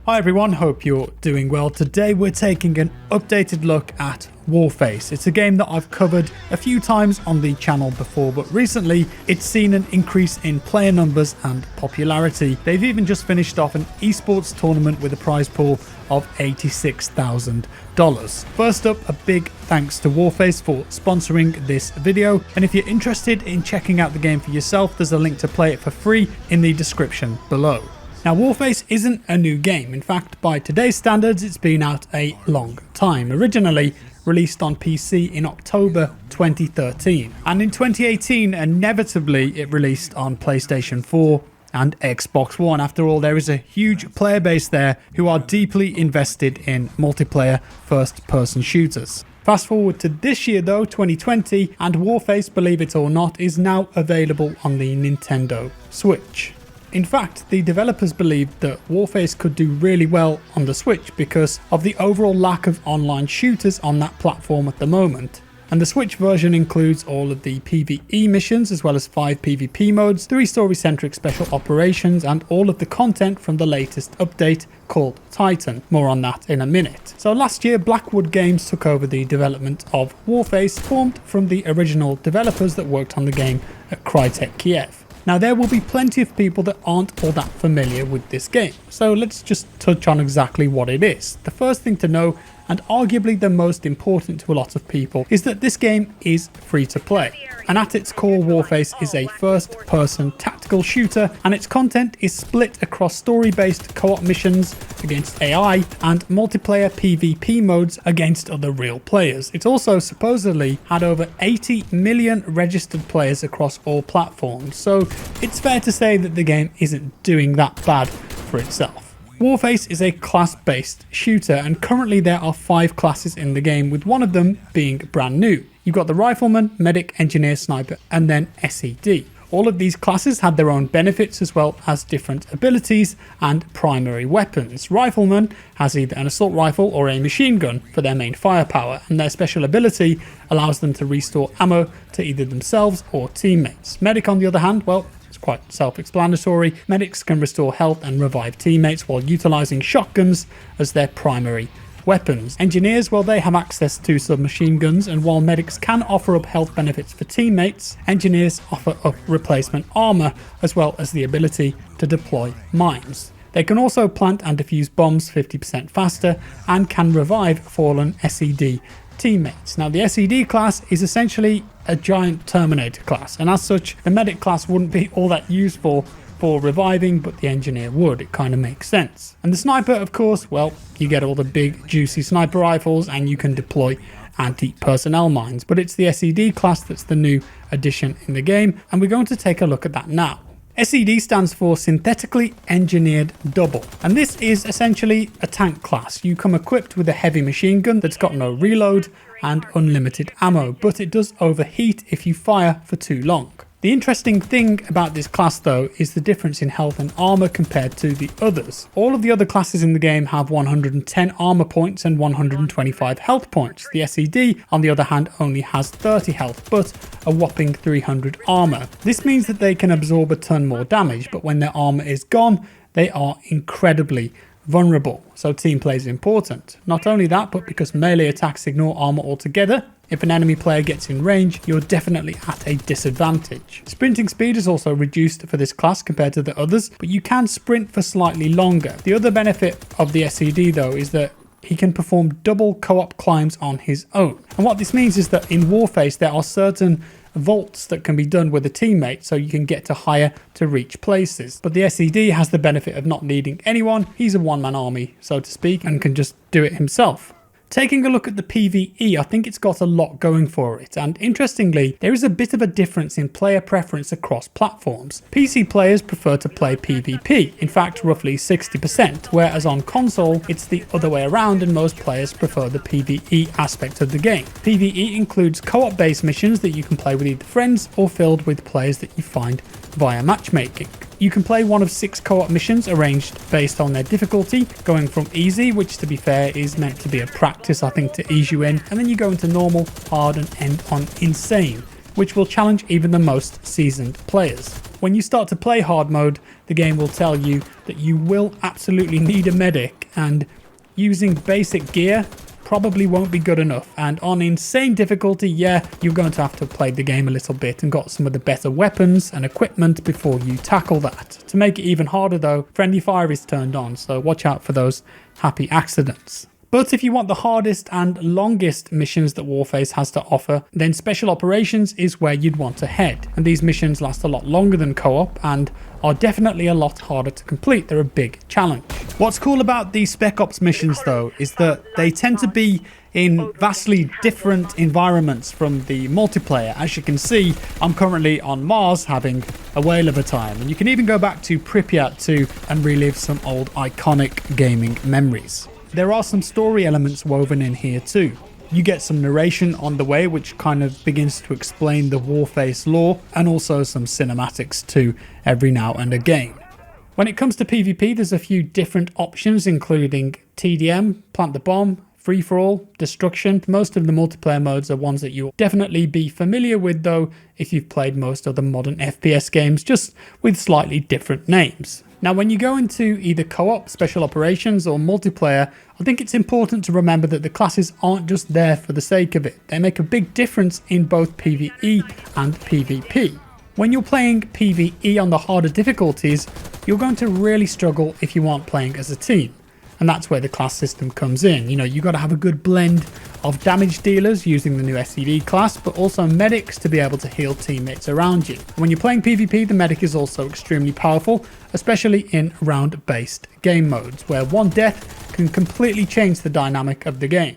Hi everyone, hope you're doing well. Today we're taking an updated look at Warface. It's a game that I've covered a few times on the channel before, but recently it's seen an increase in player numbers and popularity. They've even just finished off an esports tournament with a prize pool of $86,000. First up, a big thanks to Warface for sponsoring this video, and if you're interested in checking out the game for yourself, there's a link to play it for free in the description below. Now, Warface isn't a new game. In fact, by today's standards, it's been out a long time. Originally released on PC in October 2013. And in 2018, inevitably, it released on PlayStation 4 and Xbox One. After all, there is a huge player base there who are deeply invested in multiplayer first-person shooters. Fast forward to this year though, 2020, and Warface, believe it or not, is now available on the Nintendo Switch. In fact, the developers believed that Warface could do really well on the Switch because of the overall lack of online shooters on that platform at the moment. And the Switch version includes all of the PvE missions as well as 5 PvP modes, 3 story-centric special operations, and all of the content from the latest update called Titan. More on that in a minute. So last year, Blackwood Games took over the development of Warface, formed from the original developers that worked on the game at Crytek Kiev. Now, there will be plenty of people that aren't all that familiar with this game, so let's just touch on exactly what it is. The first thing to know, and arguably the most important to a lot of people, is that this game is free to play. And at its core, Warface is a first-person tactical shooter, and its content is split across story-based co-op missions against AI and multiplayer PvP modes against other real players. It's also supposedly had over 80 million registered players across all platforms, so it's fair to say that the game isn't doing that bad for itself. Warface is a class-based shooter, and currently there are 5 classes in the game, with one of them being brand new. You've got the Rifleman, Medic, Engineer, Sniper, and then SED. All of these classes had their own benefits as well as different abilities and primary weapons. Rifleman has either an assault rifle or a machine gun for their main firepower, and their special ability allows them to restore ammo to either themselves or teammates. Medic, on the other hand, well, it's quite self-explanatory. Medics can restore health and revive teammates while utilizing shotguns as their primary weapons. Engineers, well, they have access to submachine guns, and while medics can offer up health benefits for teammates, engineers offer up replacement armor as well as the ability to deploy mines. They can also plant and defuse bombs 50% faster and can revive fallen SED teammates. Now, the SED class is essentially a giant Terminator class, and as such, the medic class wouldn't be all that useful for reviving, but the engineer would. It kind of makes sense. And the sniper, of course, well, you get all the big juicy sniper rifles and you can deploy anti-personnel mines, but it's the SED class that's the new addition in the game, and we're going to take a look at that now. SED stands for Synthetically Engineered Double, and this is essentially a tank class. You come equipped with a heavy machine gun that's got no reload and unlimited ammo, but it does overheat if you fire for too long. The interesting thing about this class though is the difference in health and armor compared to the others. All of the other classes in the game have 110 armor points and 125 health points. The SED, on the other hand, only has 30 health, but a whopping 300 armor. This means that they can absorb a ton more damage, but when their armor is gone, they are incredibly vulnerable. So team play is important. Not only that, but because melee attacks ignore armor altogether, if an enemy player gets in range, you're definitely at a disadvantage. Sprinting speed is also reduced for this class compared to the others, but you can sprint for slightly longer. The other benefit of the SED though is that he can perform double co-op climbs on his own. And what this means is that in Warface there are certain vaults that can be done with a teammate, so you can get to higher to reach places. But the SED has the benefit of not needing anyone. He's a one-man army, so to speak, and can just do it himself. Taking a look at the PvE, I think it's got a lot going for it, and interestingly, there is a bit of a difference in player preference across platforms. PC players prefer to play PvP, in fact roughly 60%, whereas on console it's the other way around and most players prefer the PvE aspect of the game. PvE includes co-op based missions that you can play with either friends or filled with players that you find via matchmaking. You can play one of 6 co-op missions arranged based on their difficulty, going from easy, which to be fair is meant to be a practice I think to ease you in, and then you go into normal, hard and end on insane, which will challenge even the most seasoned players. When you start to play hard mode, the game will tell you that you will absolutely need a medic, and using basic gear probably won't be good enough. And on insane difficulty, yeah, you're going to have to play the game a little bit and got some of the better weapons and equipment before you tackle that. To make it even harder though, friendly fire is turned on, so watch out for those happy accidents. But if you want the hardest and longest missions that Warface has to offer, then Special Operations is where you'd want to head. And these missions last a lot longer than co-op and are definitely a lot harder to complete. They're a big challenge. What's cool about these Spec Ops missions though is that they tend to be in vastly different environments from the multiplayer. As you can see, I'm currently on Mars having a whale of a time, and you can even go back to Pripyat too and relive some old iconic gaming memories. There are some story elements woven in here too. You get some narration on the way which kind of begins to explain the Warface lore, and also some cinematics too every now and again. When it comes to PvP, there's a few different options including TDM, Plant the Bomb, Free-for-all, Destruction. Most of the multiplayer modes are ones that you'll definitely be familiar with though if you've played most of the modern FPS games, just with slightly different names. Now when you go into either co-op, Special Operations or multiplayer, I think it's important to remember that the classes aren't just there for the sake of it. They make a big difference in both PvE and PvP. When you're playing PvE on the harder difficulties, you're going to really struggle if you aren't playing as a team. And that's where the class system comes in. You know, you've got to have a good blend of damage dealers using the new SED class, but also medics to be able to heal teammates around you. When you're playing PvP, the medic is also extremely powerful, especially in round-based game modes, where one death can completely change the dynamic of the game.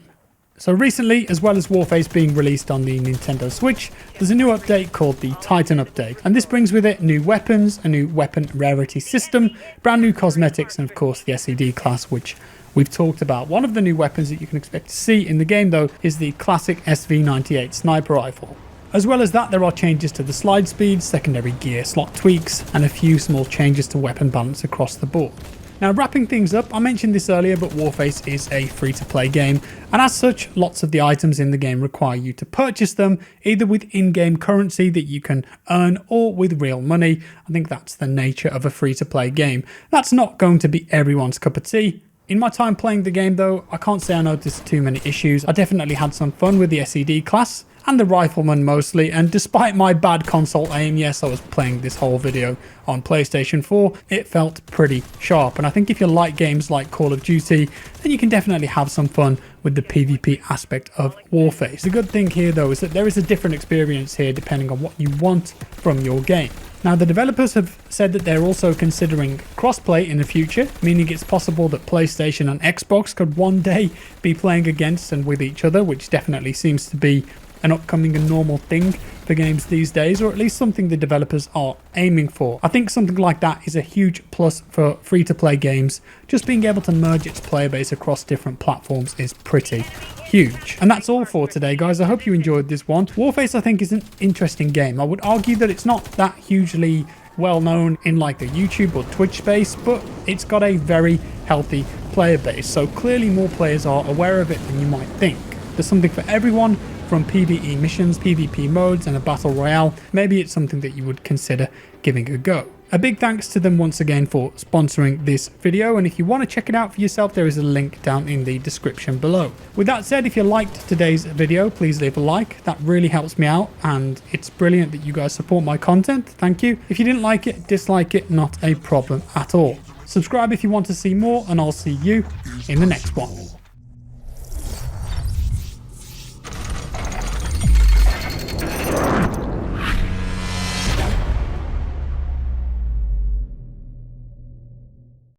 So recently, as well as Warface being released on the Nintendo Switch, there's a new update called the Titan Update, and this brings with it new weapons, a new weapon rarity system, brand new cosmetics, and of course the SED class, which we've talked about. One of the new weapons that you can expect to see in the game though is the classic SV98 sniper rifle. As well as that, there are changes to the slide speed, secondary gear slot tweaks, and a few small changes to weapon balance across the board. Now wrapping things up, I mentioned this earlier, but Warface is a free-to-play game, and as such, lots of the items in the game require you to purchase them, either with in-game currency that you can earn or with real money. I think that's the nature of a free-to-play game. That's not going to be everyone's cup of tea. In my time playing the game though, I can't say I noticed too many issues. I definitely had some fun with the SED class, and the rifleman mostly, and despite my bad console aim, yes, I was playing this whole video on PlayStation 4, it felt pretty sharp. And I think if you like games like Call of Duty, then you can definitely have some fun with the PvP aspect of Warface. The good thing here though is that there is a different experience here depending on what you want from your game. Now the developers have said that they're also considering crossplay in the future, meaning it's possible that PlayStation and Xbox could one day be playing against and with each other, which definitely seems to be an upcoming and normal thing for games these days, or at least something the developers are aiming for. I think something like that is a huge plus for free-to-play games. Just being able to merge its player base across different platforms is pretty huge. And that's all for today, guys. I hope you enjoyed this one. Warface, I think, is an interesting game. I would argue that it's not that hugely well known in like the YouTube or Twitch space, but it's got a very healthy player base, so clearly more players are aware of it than you might think. There's something for everyone, from PvE missions, PvP modes, and a battle royale. Maybe it's something that you would consider giving a go. A big thanks to them once again for sponsoring this video, and if you want to check it out for yourself, there is a link down in the description below. With that said, if you liked today's video, please leave a like. That really helps me out, and it's brilliant that you guys support my content. Thank you. If you didn't like it, dislike it, not a problem at all. Subscribe if you want to see more, and I'll see you in the next one.